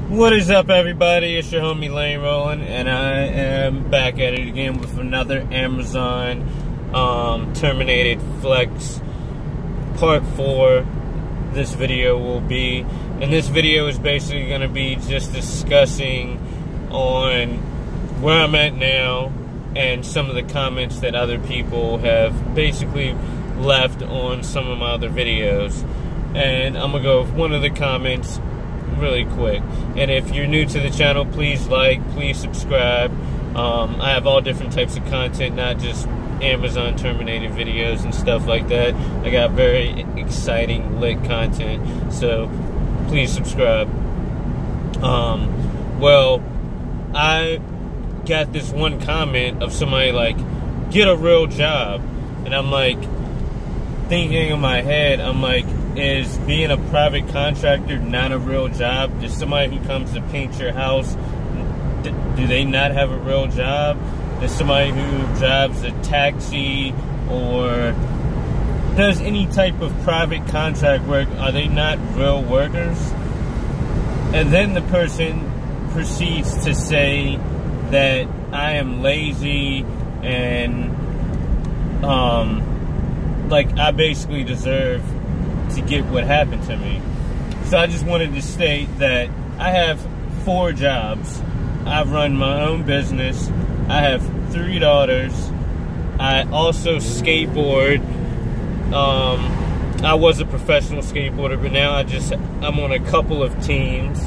What is up, everybody? It's your homie Lane Rollin', and I am back at it again with another Amazon Terminated Flex Part 4. This video will be, and this video is basically going to be just discussing on where I'm at now and some of the comments that other people have basically left on some of my other videos. And I'm going to go with one of the comments really quick. And if you're new to the channel, please like, please subscribe. I have all different types of content, not just Amazon Terminated videos and stuff like that. I got very exciting lit content, so please subscribe. Well, I got this one comment of somebody like, get a real job. And I'm like, thinking in my head, I'm like, is being a private contractor not a real job? Does somebody who comes to paint your house, do they not have a real job? Does somebody who drives a taxi or does any type of private contract work, are they not real workers? And then the person proceeds to say that I am lazy and like I basically deserve to get what happened to me. So I just wanted to state that I have 4 jobs. I run my own business. I have 3 daughters. I also skateboard. I was a professional skateboarder, but now I'm on a couple of teams.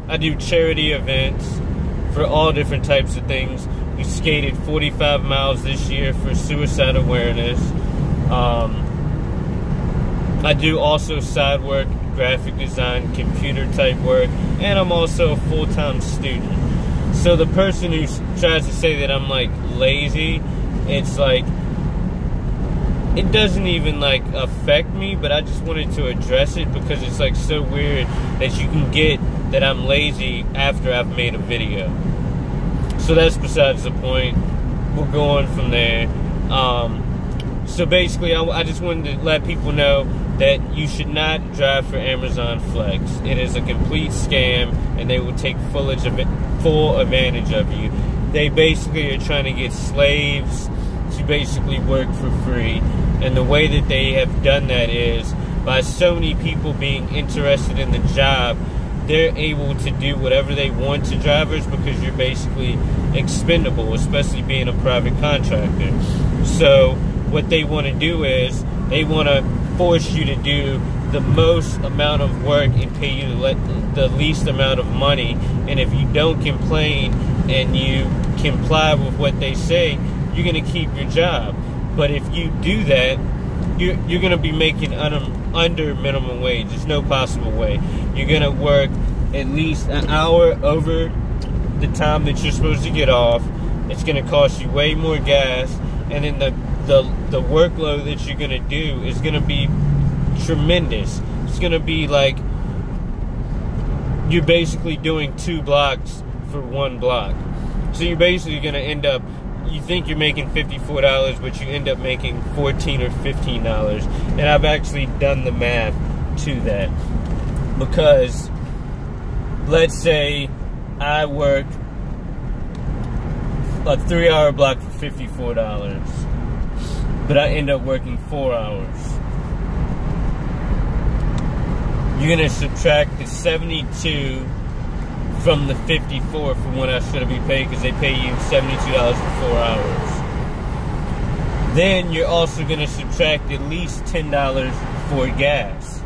I do charity events for all different types of things. We skated 45 miles this year for suicide awareness. I do also side work, graphic design, computer type work, and I'm also a full-time student. So the person who tries to say that I'm like lazy, it's like, it doesn't even like affect me, but I just wanted to address it because it's like so weird that you can get that I'm lazy after I've made a video. So that's besides the point. We'll go on from there. So basically, I just wanted to let people know that you should not drive for Amazon Flex. It is a complete scam, and they will take full advantage of you. They basically are trying to get slaves to basically work for free. And the way that they have done that is by so many people being interested in the job, they're able to do whatever they want to drivers because you're basically expendable, especially being a private contractor. So what they want to do is they want to force you to do the most amount of work and pay you the least amount of money. And if you don't complain and you comply with what they say, you're going to keep your job. But if you do that, you're going to be making under minimum wage. There's no possible way. You're going to work at least an hour over the time that you're supposed to get off. It's going to cost you way more gas, and then the workload that you're going to do is going to be tremendous. It's going to be like you're basically doing 2 blocks for 1 block. So you're basically going to end up, you think you're making $54, but you end up making $14 or $15. And I've actually done the math to that. Because let's say I work a 3-hour block for $54, but I end up working 4 hours. You're going to subtract the 72 from the 54 from what I should be paid, because they pay you $72 for 4 hours. Then you're also going to subtract at least $10 for gas.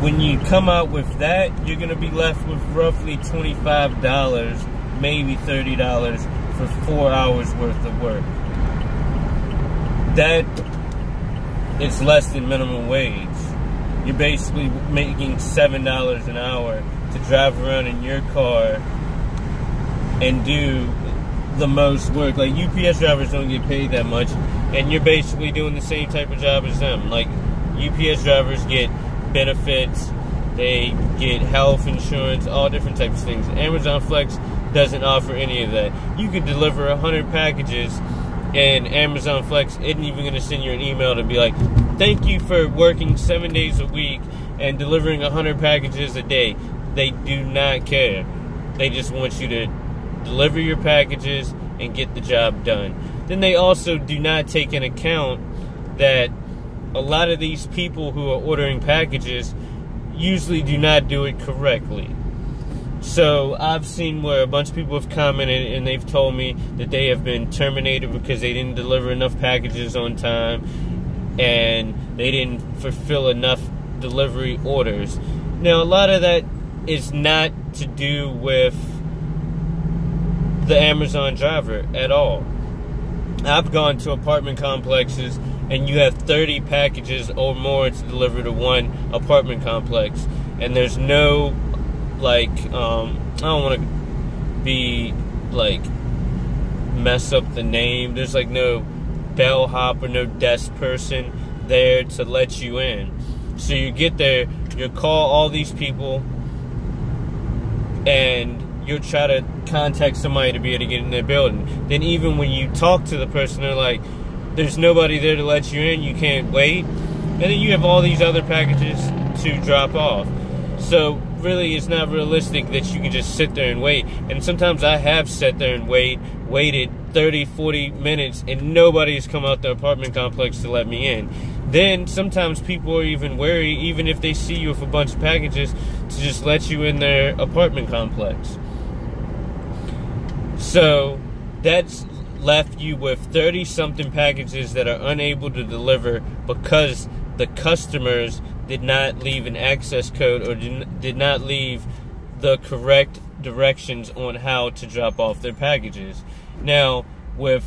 When you come out with that, you're going to be left with roughly $25, maybe $30 for 4 hours worth of work. That is less than minimum wage. You're basically making $7 an hour to drive around in your car and do the most work. Like, UPS drivers don't get paid that much, and you're basically doing the same type of job as them. Like, UPS drivers get benefits, they get health insurance, all different types of things. Amazon Flex doesn't offer any of that. You could deliver 100 packages, and Amazon Flex isn't even going to send you an email to be like, thank you for working 7 days a week and delivering 100 packages a day. They do not care. They just want you to deliver your packages and get the job done. Then they also do not take into account that a lot of these people who are ordering packages usually do not do it correctly. So I've seen where a bunch of people have commented and they've told me that they have been terminated because they didn't deliver enough packages on time and they didn't fulfill enough delivery orders. Now, a lot of that is not to do with the Amazon driver at all. I've gone to apartment complexes and you have 30 packages or more to deliver to one apartment complex, and there's no, like, I don't want to be, like, mess up the name. There's, like, no bellhop or no desk person there to let you in. So you get there, you call all these people, and you'll try to contact somebody to be able to get in their building. Then even when you talk to the person, they're like, there's nobody there to let you in, you can't wait. And then you have all these other packages to drop off. So really, it's not realistic that you can just sit there and wait. And sometimes I have sat there and waited 30, 40 minutes, and nobody's come out the apartment complex to let me in. Then sometimes people are even wary, even if they see you with a bunch of packages, to just let you in their apartment complex. So that's left you with 30-something packages that are unable to deliver because the customers did not leave an access code or did not leave the correct directions on how to drop off their packages. Now, with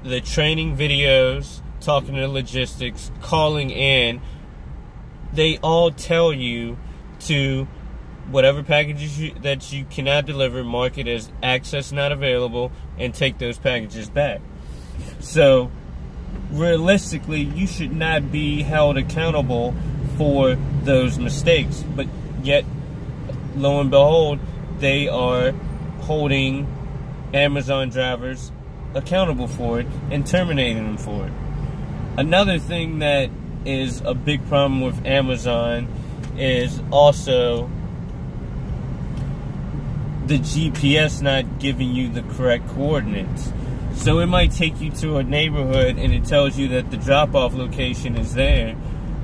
the training videos, talking to logistics, calling in, they all tell you to, whatever packages that you cannot deliver, mark it as access not available and take those packages back. So realistically, you should not be held accountable for those mistakes, but yet, lo and behold, they are holding Amazon drivers accountable for it and terminating them for it. Another thing that is a big problem with Amazon is also the GPS not giving you the correct coordinates. So it might take you to a neighborhood and it tells you that the drop-off location is there,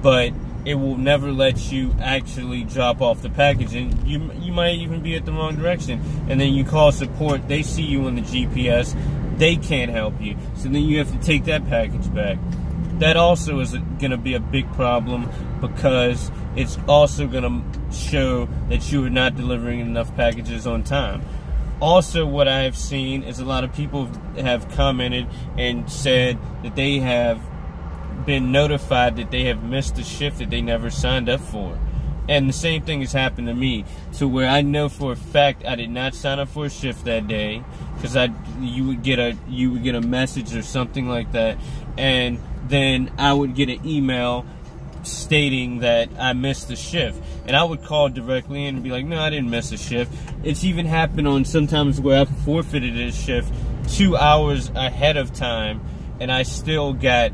but it will never let you actually drop off the package, and you might even be at the wrong direction. And then you call support, they see you on the GPS, they can't help you, so then you have to take that package back. That also is going to be a big problem because it's also going to show that you are not delivering enough packages on time. Also, what I have seen is a lot of people have commented and said that they have been notified that they have missed a shift that they never signed up for. And the same thing has happened to me, to where I know for a fact I did not sign up for a shift that day, because you would get a message or something like that, and then I would get an email stating that I missed the shift, and I would call directly in and be like, no, I didn't miss a shift. It's even happened on sometimes where I've forfeited a shift 2 hours ahead of time, and I still got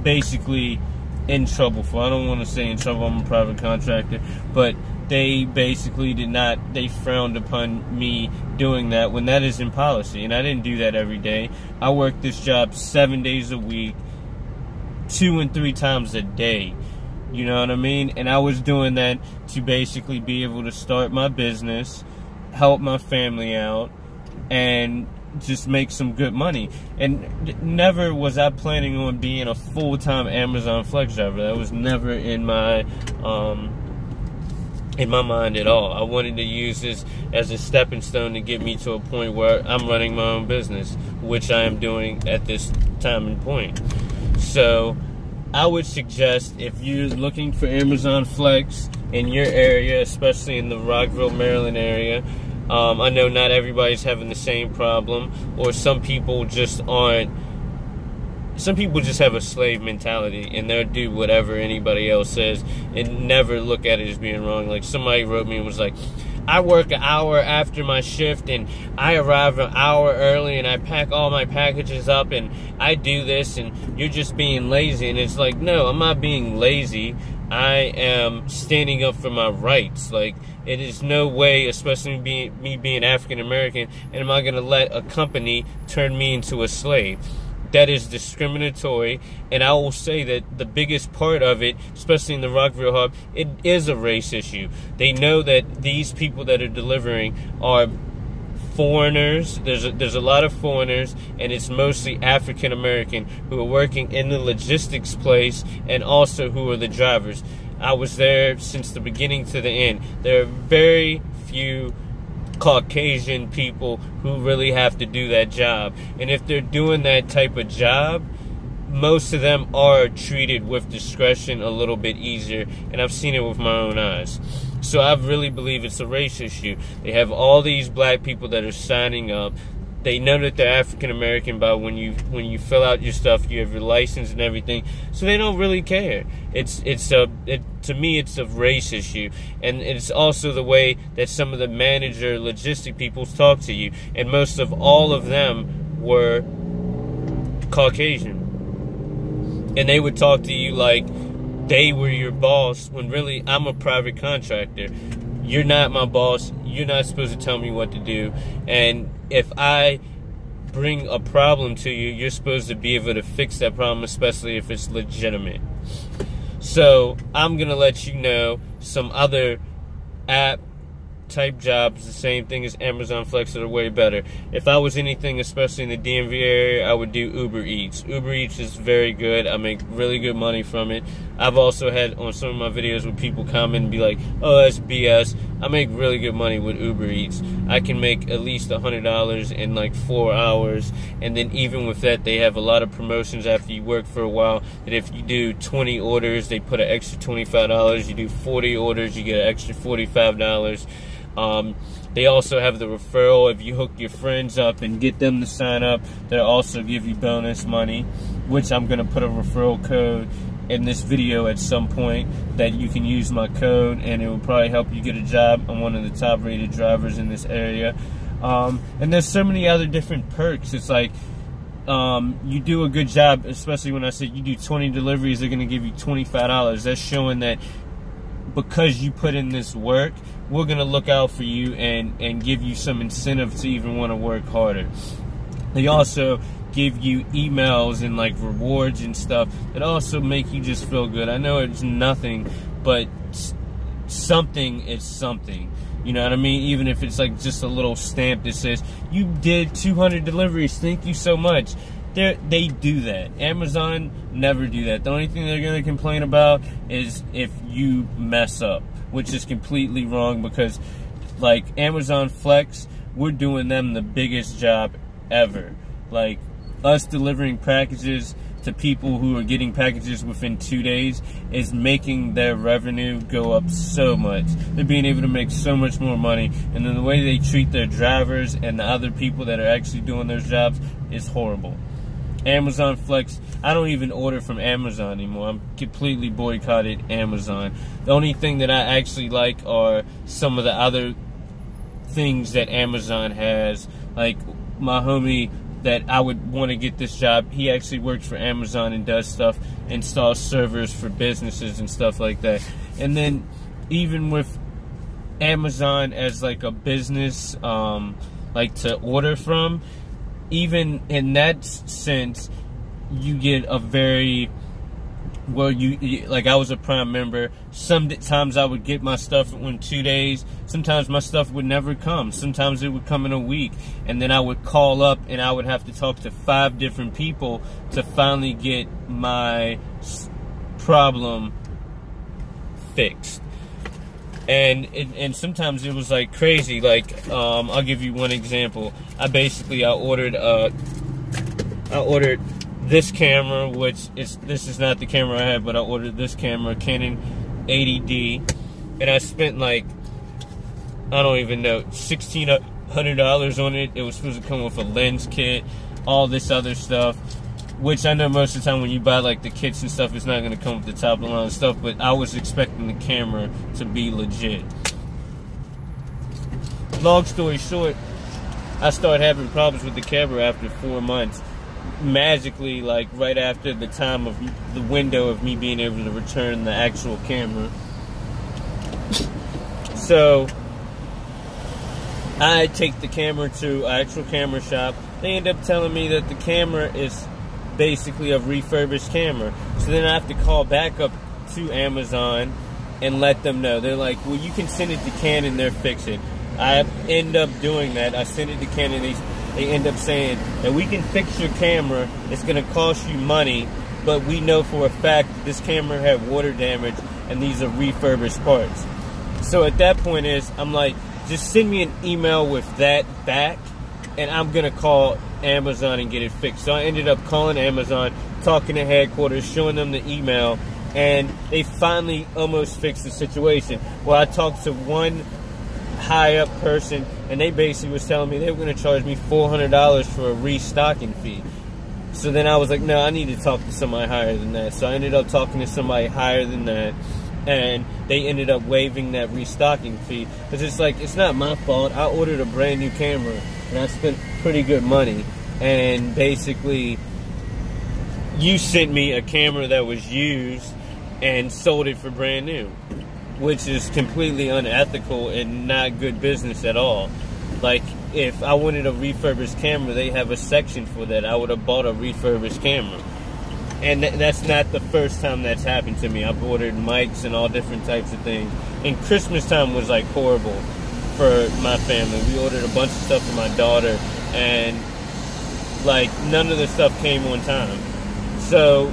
basically in trouble for, I don't want to say in trouble, I'm a private contractor, but they basically they frowned upon me doing that when that is in policy, and I didn't do that every day. I worked this job 7 days a week, 2 and 3 times a day, you know what I mean? And I was doing that to basically be able to start my business, help my family out, and just make some good money. And never was I planning on being a full-time Amazon Flex driver. That was never in my mind at all. I wanted to use this as a stepping stone to get me to a point where I'm running my own business, which I am doing at this time and point. So I would suggest, if you're looking for Amazon Flex in your area, especially in the Rockville, Maryland area, I know not everybody's having the same problem, or some people just aren't. Some people just have a slave mentality, and they'll do whatever anybody else says and never look at it as being wrong. Like, somebody wrote me and was like, I work an hour after my shift, and I arrive an hour early, and I pack all my packages up, and I do this, and you're just being lazy. And it's like, no, I'm not being lazy. I am standing up for my rights. Like, it is no way, especially me being African American, and am I going to let a company turn me into a slave. That is discriminatory, and I will say that the biggest part of it, especially in the Rockville hub, it is a race issue. They know that these people that are delivering are foreigners. There's a lot of foreigners, and it's mostly African American who are working in the logistics place, and also who are the drivers. I was there since the beginning to the end. There are very few Caucasian people who really have to do that job, and if they're doing that type of job, most of them are treated with discretion a little bit easier, and I've seen it with my own eyes. So I really believe it's a race issue. They have all these black people that are signing up. They know that they're African American by when you fill out your stuff, you have your license and everything. So they don't really care. To me, it's a race issue, and it's also the way that some of the manager, logistic people talk to you, and most of all of them were Caucasian, and they would talk to you like they were your boss, when really I'm a private contractor. You're not my boss. You're not supposed to tell me what to do. And if I bring a problem to you, you're supposed to be able to fix that problem, especially if it's legitimate. So I'm going to let you know some other app type jobs, the same thing as Amazon Flex, that are way better. If I was anything, especially in the DMV area, I would do Uber Eats. Uber Eats is very good. I make really good money from it. I've also had on some of my videos where people comment and be like, oh, that's BS. I make really good money with Uber Eats. I can make at least $100 in like 4 hours, and then even with that, they have a lot of promotions after you work for a while, that if you do 20 orders, they put an extra $25. You do 40 orders, you get an extra $45. They also have the referral. If you hook your friends up and get them to sign up, they'll also give you bonus money, which I'm going to put a referral code in this video at some point that you can use my code, and it will probably help you get a job. I'm one of the top rated drivers in this area. And there's so many other different perks. It's like, you do a good job, especially when I said you do 20 deliveries, they're going to give you $25. That's showing that because you put in this work, we're going to look out for you and give you some incentive to even want to work harder. They also give you emails and like rewards and stuff that also make you just feel good. I know it's nothing, but something is something. You know what I mean? Even if it's like just a little stamp that says, you did 200 deliveries, thank you so much. They do that. Amazon never do that. The only thing they're going to complain about is if you mess up, which is completely wrong, because like Amazon Flex, we're doing them the biggest job ever. Like us delivering packages to people who are getting packages within 2 days is making their revenue go up so much. They're being able to make so much more money, and then the way they treat their drivers and the other people that are actually doing their jobs is horrible. Amazon Flex, I don't even order from Amazon anymore. I'm completely boycotted Amazon. The only thing that I actually like are some of the other things that Amazon has. Like my homie that I would want to get this job, he actually works for Amazon and does stuff, installs servers for businesses and stuff like that. And then even with Amazon as like a business, like to order from, even in that sense, you get a very, well, you like, I was a Prime member. Sometimes I would get my stuff in 2 days. Sometimes my stuff would never come. Sometimes it would come in a week. And then I would call up and I would have to talk to 5 different people to finally get my problem fixed. And sometimes it was like crazy. Like I'll give you one example. I ordered this camera, which this is not the camera I have, but I ordered this camera, Canon 80D, and I spent like, I don't even know, $1,600 on it. It was supposed to come with a lens kit, all this other stuff, which I know most of the time when you buy like the kits and stuff, it's not going to come with the top of the line stuff, but I was expecting the camera to be legit. long story short, I started having problems with the camera after 4 months. Magically, like right after the time of the window of me being able to return the actual camera. So I take the camera to an actual camera shop. They end up telling me that the camera is basically a refurbished camera. So then I have to call back up to Amazon and let them know. They're like, well, you can send it to Canon, they'll fix it. I end up doing that. I send it to Canon. They end up saying that we can fix your camera. It's going to cost you money, but we know for a fact that this camera had water damage and these are refurbished parts. So at that point I'm like, just send me an email with that back and I'm going to call Amazon and get it fixed. So I ended up calling Amazon, talking to headquarters, showing them the email, and they finally almost fixed the situation. Well, I talked to one high up person and they basically was telling me they were going to charge me $400 for a restocking fee. So then I was like, no, I need to talk to somebody higher than that. So I ended up talking to somebody higher than that, and they ended up waiving that restocking fee, because it's like, it's not my fault. I ordered a brand new camera and I spent pretty good money, and basically you sent me a camera that was used and sold it for brand new, which is completely unethical and not good business at all. Like, if I wanted a refurbished camera, they have a section for that. I would have bought a refurbished camera. And that's not the first time that's happened to me. I've ordered mics and all different types of things. And Christmas time was like horrible for my family. We ordered a bunch of stuff for my daughter, and like none of the stuff came on time. So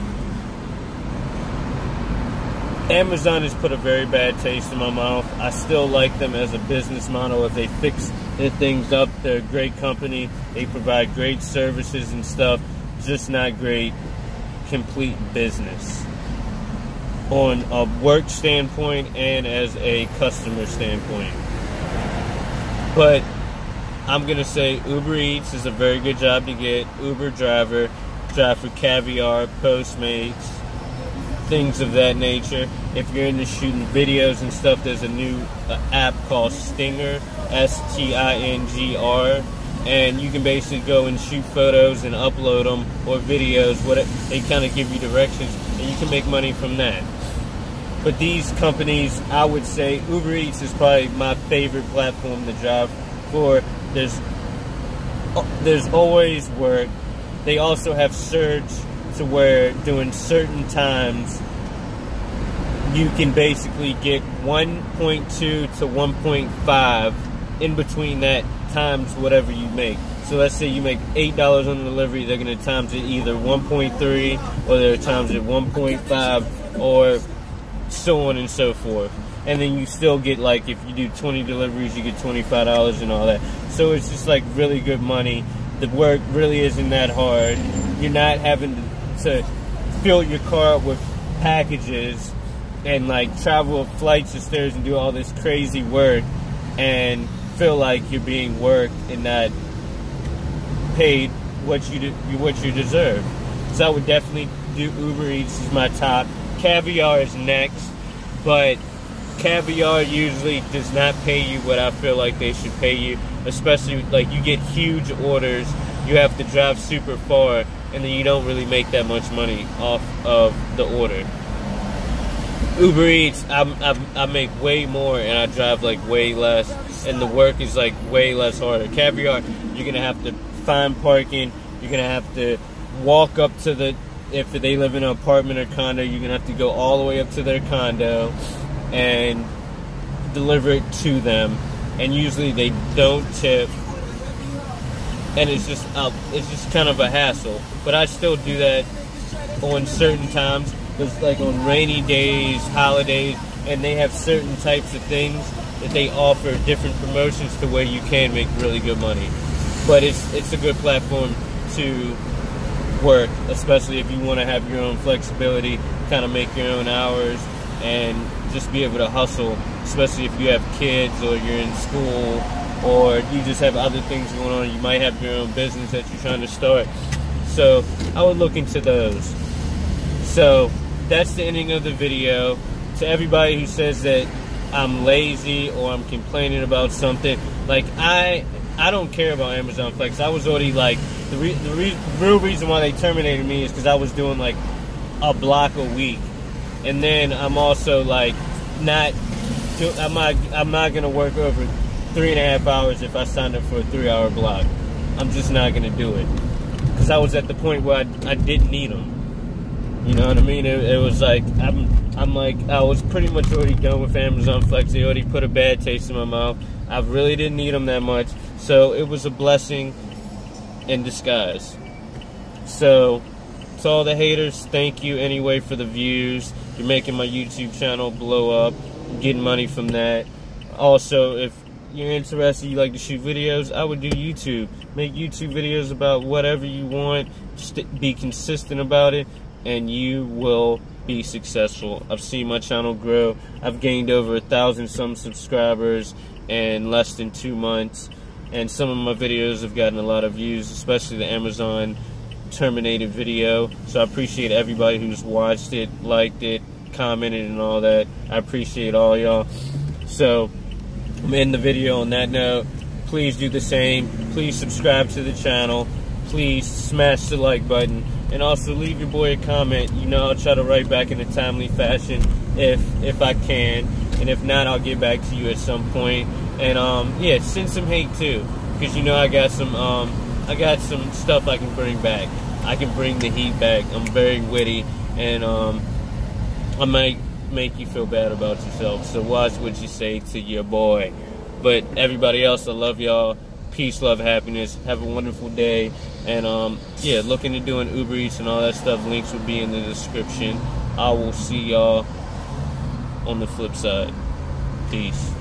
Amazon has put a very bad taste in my mouth. I still like them as a business model. If they fix their things up, they're a great company. They provide great services and stuff. Just not great complete business on a work standpoint and as a customer standpoint. But I'm gonna say Uber Eats is a very good job to get. Uber drive for Caviar, Postmates, things of that nature. If you're into shooting videos and stuff, there's a new app called Stinger, S-T-I-N-G-R, and you can basically go and shoot photos and upload them, or videos. They kind of give you directions, and you can make money from that. But these companies, I would say Uber Eats is probably my favorite platform to drive for. There's always work. They also have surge to where during certain times you can basically get 1.2 to 1.5 in between that times whatever you make. So let's say you make $8 on the delivery, they're going to times it either 1.3 or they're times it 1.5 or so on and so forth. And then you still get, like, if you do 20 deliveries, you get $25 and all that. So it's just like really good money. The work really isn't that hard. You're not having to fill your car up with packages and like travel flights of stairs and do all this crazy work and feel like you're being worked and not paid what you deserve. So I would definitely do Uber Eats as my top. Caviar is next, but Caviar usually does not pay you what I feel like they should pay you, especially like you get huge orders, you have to drive super far, and then you don't really make that much money off of the order. Uber Eats, I make way more and I drive like way less, and the work is like way less harder. Caviar, you're gonna have to find parking, you're gonna have to walk up to the, if they live in an apartment or condo, you're gonna have to go all the way up to their condo and deliver it to them, and usually they don't tip, and it's just kind of a hassle. But I still do that on certain times. It's like on rainy days, holidays, and they have certain types of things that they offer, different promotions to where you can make really good money. But it's a good platform to work, especially if you want to have your own flexibility, kind of make your own hours, and just be able to hustle, especially if you have kids or you're in school or you just have other things going on. You might have your own business that you're trying to start. So I would look into those. So that's the ending of the video. To everybody who says that I'm lazy or I'm complaining about something. Like, I don't care about Amazon Flex. I was already like, the real reason why they terminated me is because I was doing like a block a week. And then I'm also like, I'm not gonna work over 3.5 hours if I signed up for a 3-hour block. I'm just not gonna do it, because I was at the point where I didn't need them. You know what I mean? It was like, I'm like, I was pretty much already done with Amazon Flex. They already put a bad taste in my mouth. I really didn't need them that much, so it was a blessing in disguise. So to all the haters, thank you anyway for the views. You're making my YouTube channel blow up. I'm getting money from that. Also, if you're interested, you like to shoot videos, I would do YouTube. Make YouTube videos about whatever you want. Just be consistent about it, and you will be successful. I've seen my channel grow. I've gained over 1,000 some subscribers in less than 2 months, and some of my videos have gotten a lot of views, especially the Amazon Terminated video. So I appreciate everybody who's watched it, liked it, commented, and all that. I appreciate all y'all. So I'm in the video on that note. Please do the same. Please subscribe to the channel. Please smash the like button, and also leave your boy a comment. You know, I'll try to write back in a timely fashion if I can, and if not, I'll get back to you at some point. And yeah, send some hate too, because you know I got some stuff I can bring back. I can bring the heat back. I'm very witty, and I might make you feel bad about yourself. So watch what you say to your boy. But everybody else, I love y'all. Peace, love, happiness. Have a wonderful day. And yeah, look into doing Uber Eats and all that stuff. Links will be in the description. I will see y'all on the flip side. Peace.